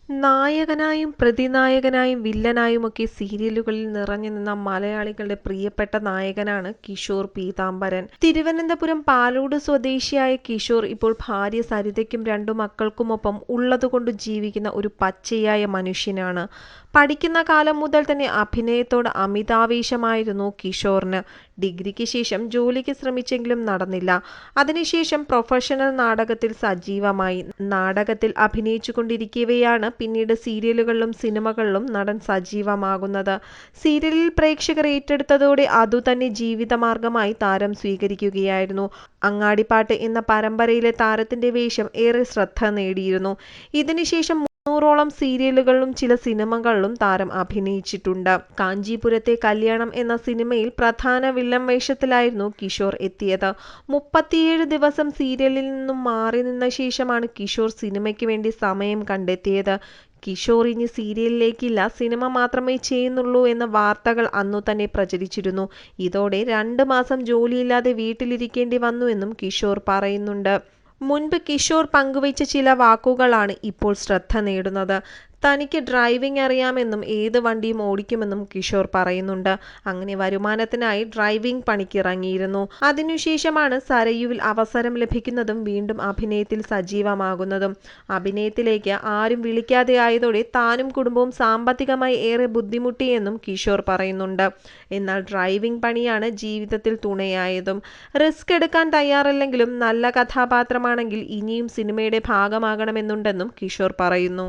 നായകനായും പ്രതിനായകനായും വില്ലനായുമൊക്കെ സീരിയലുകളിൽ നിറഞ്ഞുനിന്ന മലയാളികളുടെ പ്രിയപ്പെട്ട നായകനാണ് കിഷോർ പീതാംബരൻ. തിരുവനന്തപുരം പാലോട് സ്വദേശിയായ കിഷോർ ഇപ്പോൾ ഭാര്യ സരിതയ്ക്കും രണ്ടു മക്കൾക്കുമൊപ്പം ഉള്ളതുകൊണ്ട് ജീവിക്കുന്ന ഒരു പച്ചയായ മനുഷ്യനാണ്. പഠിക്കുന്ന കാലം മുതൽ തന്നെ അഭിനയത്തോട് അമിതാവേശമായിരുന്നു കിഷോറിന്. ഡിഗ്രിക്ക് ശേഷം ജോലിക്ക് ശ്രമിച്ചെങ്കിലും നടന്നില്ല. അതിനുശേഷം പ്രൊഫഷണൽ നാടകത്തിൽ സജീവമായി. നാടകത്തിൽ അഭിനയിച്ചുകൊണ്ടിരിക്കവെയാണ് പിന്നീട് സീരിയലുകളിലും സിനിമകളിലും നടൻ സജീവമാകുന്നത്. സീരിയലിൽ പ്രേക്ഷകർ ഏറ്റെടുത്തതോടെ അതുതന്നെ ജീവിതമാർഗമായി താരം സ്വീകരിക്കുകയായിരുന്നു. അങ്ങാടിപ്പാട്ട് എന്ന പരമ്പരയിലെ താരത്തിന്റെ വേഷം ഏറെ ശ്രദ്ധ നേടിയിരുന്നു. ഇതിനുശേഷം 300ഓളം സീരിയലുകളിലും ചില സിനിമകളിലും താരം അഭിനയിച്ചിട്ടുണ്ട്. കാഞ്ചീപുരത്തെ കല്യാണം എന്ന സിനിമയിൽ പ്രധാന വില്ലൻ വേഷത്തിലായിരുന്നു കിഷോർ എത്തിയത്. 37 ദിവസം സീരിയലിൽ നിന്നും മാറി നിന്ന ശേഷമാണ് കിഷോർ സിനിമയ്ക്ക് വേണ്ടി സമയം കണ്ടെത്തിയത്. കിഷോർ ഇനി സീരിയലിലേക്കില്ല, സിനിമ മാത്രമേ ചെയ്യുന്നുള്ളൂ എന്ന വാർത്തകൾ അന്നു തന്നെ പ്രചരിച്ചിരുന്നു. ഇതോടെ 2 മാസം ജോലിയില്ലാതെ വീട്ടിലിരിക്കേണ്ടി വന്നുവെന്നും കിഷോർ പറയുന്നുണ്ട്. മുൻപ് കിഷോർ പങ്കുവച്ച ചില വാക്കുകളാണ് ഇപ്പോൾ ശ്രദ്ധ നേടുന്നത്. തനിക്ക് ഡ്രൈവിംഗ് അറിയാമെന്നും ഏത് വണ്ടിയും ഓടിക്കുമെന്നും കിഷോർ പറയുന്നുണ്ട്. അങ്ങനെ വരുമാനത്തിനായി ഡ്രൈവിംഗ് പണിക്കിറങ്ങിയിരുന്നു. അതിനുശേഷമാണ് സരയുവിൽ അവസരം ലഭിക്കുന്നതും വീണ്ടും അഭിനയത്തിൽ സജീവമാകുന്നതും. അഭിനയത്തിലേക്ക് ആരും വിളിക്കാതെ ആയതോടെ താനും കുടുംബവും സാമ്പത്തികമായി ഏറെ ബുദ്ധിമുട്ടിയെന്നും കിഷോർ പറയുന്നുണ്ട്. എന്നാൽ ഡ്രൈവിംഗ് പണിയാണ് ജീവിതത്തിൽ തുണയായതും. റിസ്ക് എടുക്കാൻ തയ്യാറല്ലെങ്കിലും നല്ല കഥാപാത്രമാണെങ്കിൽ ഇനിയും സിനിമയുടെ ഭാഗമാകണമെന്നുണ്ടെന്നും കിഷോർ പറയുന്നു.